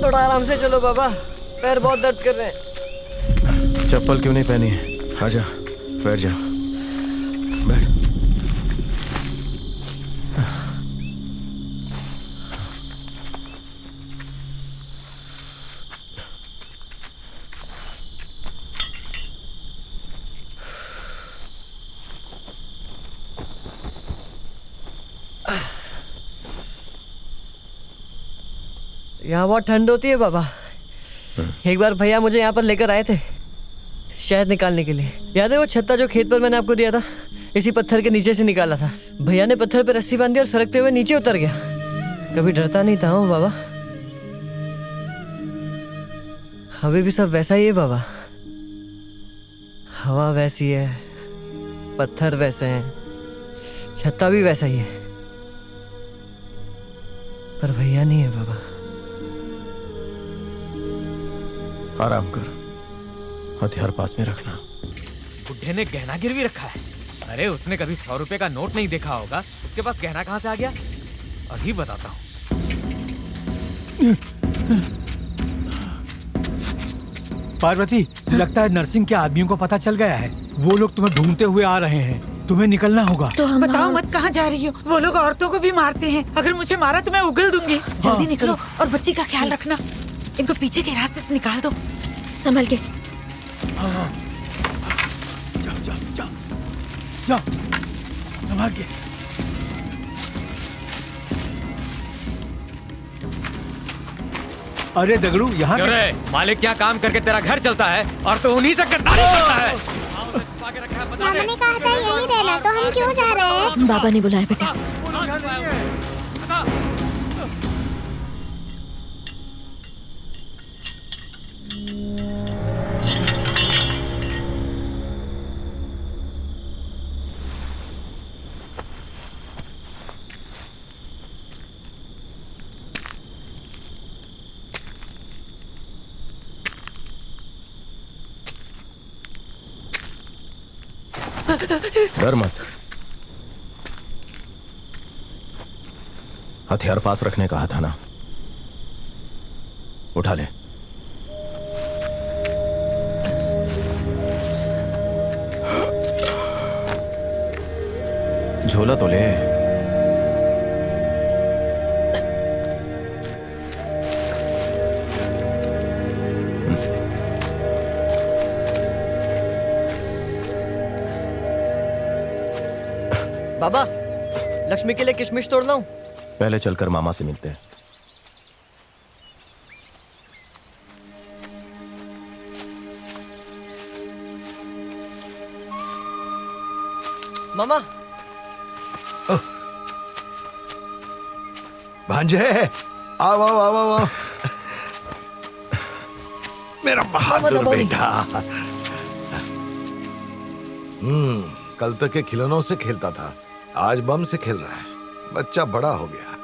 थोड़ा आराम से चलो बाबा, पैर बहुत दर्द कर रहे हैं। चप्पल क्यों नहीं पहनी है? आजा, बैठ जा, बैठ। यहाँ बहुत ठंड होती है बाबा। एक बार भैया मुझे यहाँ पर लेकर आए थे शहद निकालने के लिए। याद है वो छत्ता जो खेत पर मैंने आपको दिया था? इसी पत्थर के नीचे से निकाला था। भैया ने पत्थर पे रस्सी बांधी और सरकते हुए नीचे उतर गया। कभी डरता नहीं था हूँ बाबा। अभी भी सब वैसा ही है बाबा। हवा वैसी है, पत्थर वैसे हैं, छत्ता भी वैसा ही है, पर भैया नहीं है बाबा। आराम कर, हथियार पास में रखना। बुड्ढे ने गहना गिरवी रखा है। अरे उसने कभी 100 रुपए का नोट नहीं देखा होगा, उसके पास गहना कहाँ से आ गया? अभी बताता हूँ। पार्वती, लगता है नरसिंह के आदमियों को पता चल गया है। वो लोग तुम्हें ढूंढते हुए आ रहे हैं, तुम्हें निकलना होगा। तो हम बताओ मत, कहाँ जा रही हो? वो लोग औरतों को भी मारते हैं। अगर मुझे मारा तो मैं उगल दूंगी। जल्दी निकलो और बच्ची का ख्याल रखना। इनको पीछे के रास्ते से निकाल दो। संभल के। जाओ, संभाल के। अरे दगड़ू, यहाँ अरे मालिक क्या काम करके तेरा घर चलता है और तो उन्हीं से गद्दारी करता है। मामा ने कहा था यही रहना, तो हम क्यों जा रहे हैं? बाबा ने बुलाया बेटा। डर मत, हथियार पास रखने कहा था ना, उठा ले। झोला तो ले। बाबा, लक्ष्मी के लिए किशमिश तोड़ लाऊं? पहले चलकर मामा से मिलते हैं। मामा। भांजे, आओ आओ आओ आओ। मेरा बहादुर बेटा। कल तक के खिलौनों से खेलता था, आज बम से खेल रहा है। बच्चा बड़ा हो गया।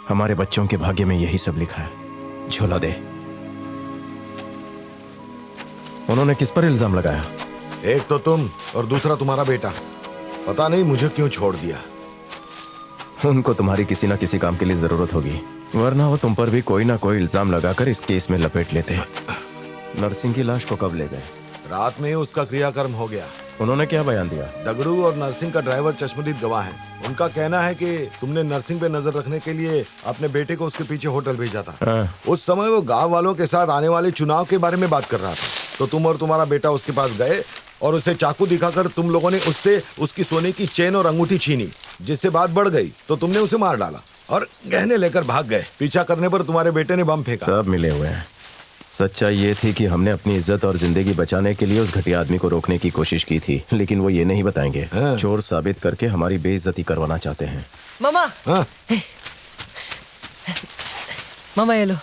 हमारे बच्चों के भाग्य में यही सब लिखा है। झोला दे। उन्होंने किस पर इल्जाम लगाया? एक तो तुम और दूसरा तुम्हारा बेटा। पता नहीं मुझे क्यों छोड़ दिया। उनको तुम्हारी किसी ना किसी काम के लिए जरूरत होगी, वरना वो तुम पर भी कोई ना कोई इल्जाम लगाकर इस केस में लपेट लेते। नरसिंह की लाश को कब ले गए? रात में ही उसका क्रियाकर्म हो गया। उन्होंने क्या बयान दिया? दगड़ू और नरसिंह का ड्राइवर चश्मदीद गवाह है। उनका कहना है कि तुमने नरसिंह पे नजर रखने के लिए अपने बेटे को उसके पीछे होटल भेजा था। उस समय वो गांव वालों के साथ आने वाले चुनाव के बारे में बात कर रहा था, तो तुम और तुम्हारा बेटा उसके पास गए और उसे चाकू दिखाकर तुम लोगों ने उससे उसकी सोने की चेन और अंगूठी छीनी, जिससे बात बढ़ गई तो तुमने उसे मार डाला और गहने लेकर भाग गए। पीछा करने पर तुम्हारे बेटे ने बम फेंका। सब मिले हुए हैं। सच्चाई ये थी कि हमने अपनी इज्जत और जिंदगी बचाने के लिए उस घटिया आदमी को रोकने की कोशिश की थी, लेकिन वो ये नहीं बताएंगे। चोर साबित करके हमारी बेइज्जती करवाना चाहते हैं। मामा, मामा ये लो,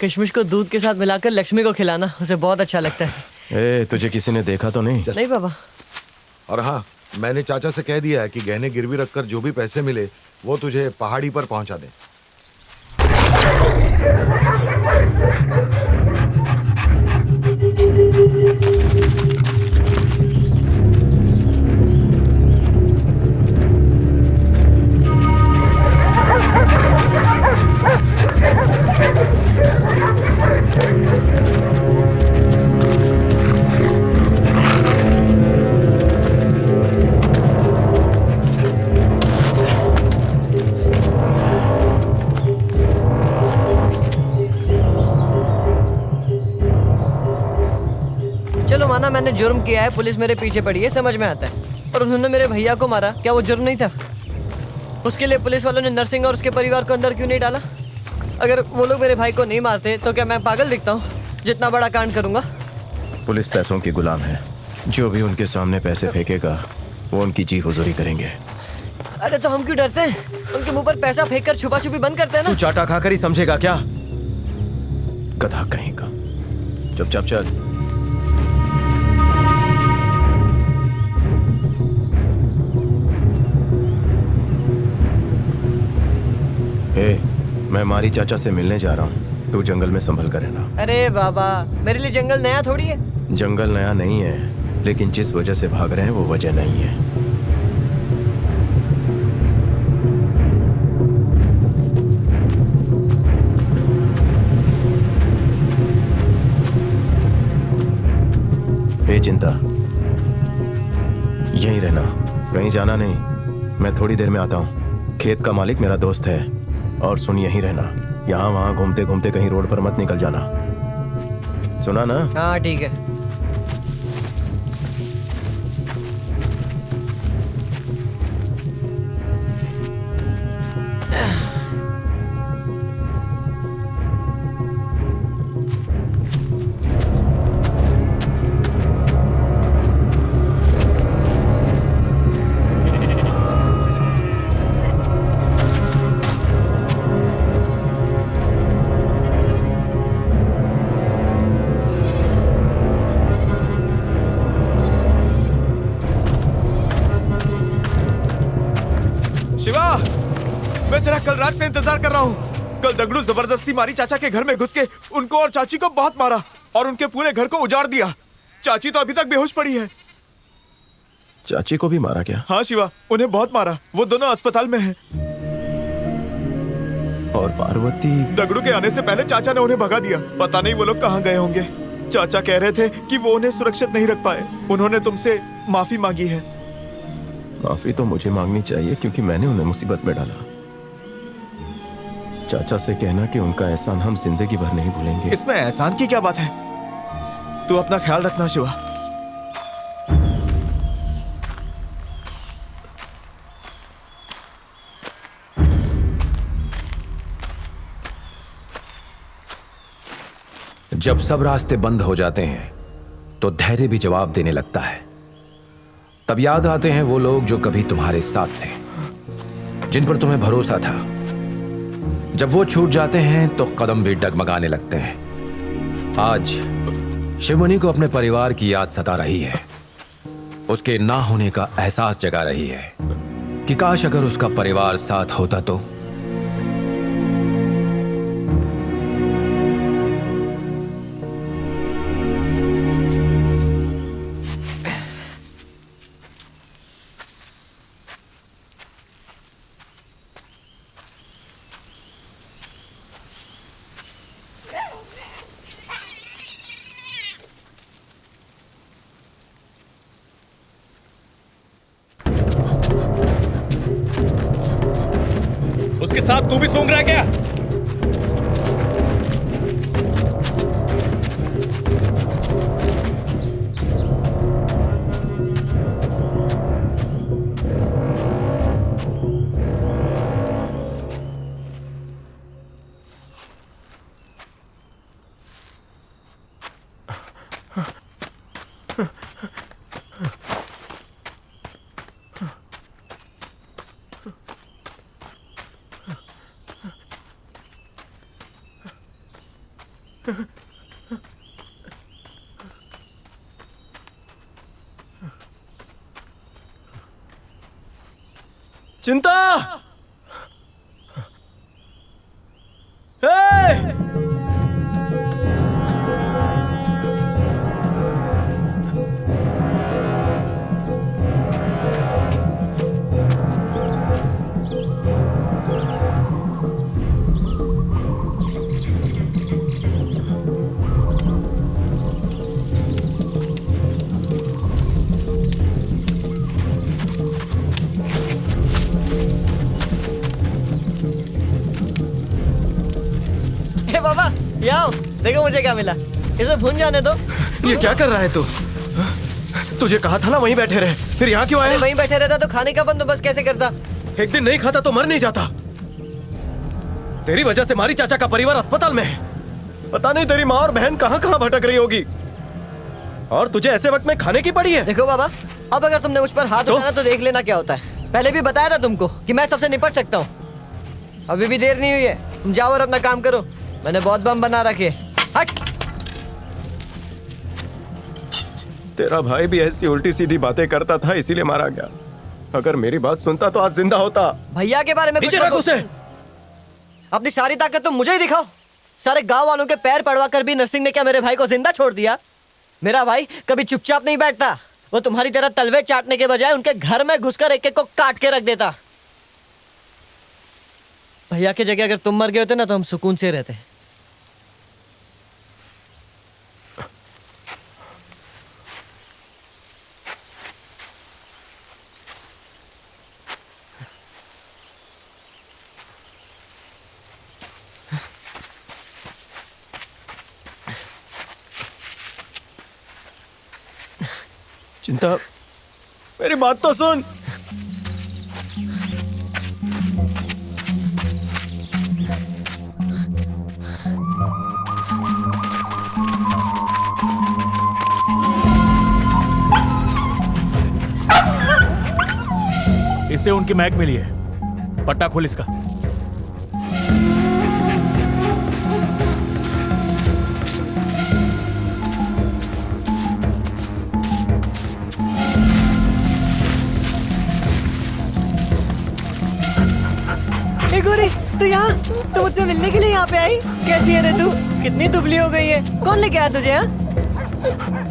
किशमिश को दूध के साथ मिलाकर लक्ष्मी को खिलाना, उसे बहुत अच्छा लगता है। तुझे किसी ने देखा तो नहीं? नहीं बाबा। और हाँ, मैंने चाचा से कह दिया है कि गहने गिरवी रखकर जो भी पैसे मिले वो तुझे पहाड़ी पर पहुंचा दे। ना मैंने जुर्म किया है, पुलिस मेरे पीछे पड़ी है, समझ में आता है। और उन्होंने मेरे भैया को मारा, क्या वो जुर्म नहीं था? उसके लिए पुलिस वालों ने नरसिंह और उसके परिवार को अंदर क्यों नहीं डाला? अगर वो लोग मेरे भाई को नहीं मारते तो क्या मैं पागल दिखता हूँ जितना बड़ा कांड करूंगा? पुलिस पैसों की गुलाम है, जो भी उनके सामने पैसे फेंकेगा वो उनकी जी हुजूरी करेंगे। अरे तो हम क्यों डरते हैं? उनके मुंह पर पैसा फेंक कर छुपा छुपी बंद करते हैं ना। तू चाटा खाकर ही समझेगा क्या? गधा कहीं का। चुपचाप चल। मैं मारी चाचा से मिलने जा रहा हूँ, तू जंगल में संभल कर रहना। अरे बाबा, मेरे लिए जंगल नया थोड़ी है। जंगल नया नहीं है, लेकिन जिस वजह से भाग रहे हैं वो वजह नहीं है। चिंता, यहीं रहना, कहीं जाना नहीं। मैं थोड़ी देर में आता हूँ। खेत का मालिक मेरा दोस्त है। और सुन, यहीं रहना, यहाँ वहाँ घूमते घूमते कहीं रोड पर मत निकल जाना, सुना ना? हाँ ठीक है। कल रात से इंतजार कर रहा हूँ। कल दगड़ू जबरदस्ती मारी चाचा के घर में घुस के उनको और चाची को बहुत मारा और उनके पूरे घर को उजाड़ दिया। चाची तो अभी तक बेहोश पड़ी है। चाची को भी मारा क्या? हाँ शिवा, उन्हें बहुत मारा। वो दोनों अस्पताल में हैं। और पार्वती? दगड़ू के आने से पहले चाचा ने उन्हें भगा दिया। पता नहीं वो लोग कहाँ गए होंगे। चाचा कह रहे थे कि वो उन्हें सुरक्षित नहीं रख पाए। उन्होंने तुमसे माफी मांगी है। माफी तो मुझे मांगनी चाहिए क्योंकि मैंने उन्हें मुसीबत में डाला। चाचा से कहना कि उनका एहसान हम जिंदगी भर नहीं भूलेंगे। इसमें एहसान की क्या बात है? तू अपना ख्याल रखना शिवा। जब सब रास्ते बंद हो जाते हैं तो धैर्य भी जवाब देने लगता है। तब याद आते हैं वो लोग जो कभी तुम्हारे साथ थे, जिन पर तुम्हें भरोसा था। जब वो छूट जाते हैं तो कदम भी डगमगाने लगते हैं। आज शिवमणि को अपने परिवार की याद सता रही है। उसके ना होने का एहसास जगा रही है कि काश अगर उसका परिवार साथ होता तो। उसके साथ तू भी सूंघ रहा है क्या? चिंता! बाबा, यहाँ देखो मुझे क्या मिला। इसे भून जाने दो। ये क्या कर रहा है तू? तुझे कहा था ना वहीं बैठे रहे, फिर यहाँ क्यों आया? वहीं बैठे रहता तो खाने का बंदोबस्त कैसे करता? एक दिन नहीं खाता तो मर नहीं जाता। तेरी वजह से मारी चाचा का परिवार अस्पताल में है। पता नहीं तेरी माँ और बहन कहाँ कहाँ भटक रही होगी, और तुझे ऐसे वक्त में खाने की पड़ी है। देखो बाबा, अब अगर तुमने मुझ पर हाथ उठाना तो देख लेना क्या होता है। पहले भी बताया था तुमको कि मैं सबसे निपट सकता हूँ। अभी भी देर नहीं हुई है, तुम जाओ और अपना काम करो। मैंने बहुत बम बना रखे। हट। तेरा भाई भी ऐसी उल्टी सीधी बातें करता था, इसीलिए मारा गया। अगर मेरी बात सुनता तो आज जिंदा होता। भैया के बारे में कुछ मत उसे। अपनी सारी ताकत तुम मुझे ही दिखाओ। सारे गांव वालों के पैर पड़वा कर भी नरसिंह ने क्या मेरे भाई को जिंदा छोड़ दिया? मेरा भाई कभी चुपचाप नहीं बैठता, वो तुम्हारी तरह तलवे चाटने के बजाय उनके घर में घुसकर एक एक को काट के रख देता। भैया की जगह अगर तुम मर गए होते ना तो हम सुकून से रहते। चिंता, मेरी बात तो सुन। इससे उनकी महक मिली है। पट्टा खोल इसका। गोरी, तू यहाँ? तू मुझसे मिलने के लिए यहाँ पे आई? कैसी है रे तू? कितनी दुबली हो गई है? कौन लेके आया तुझे यहाँ?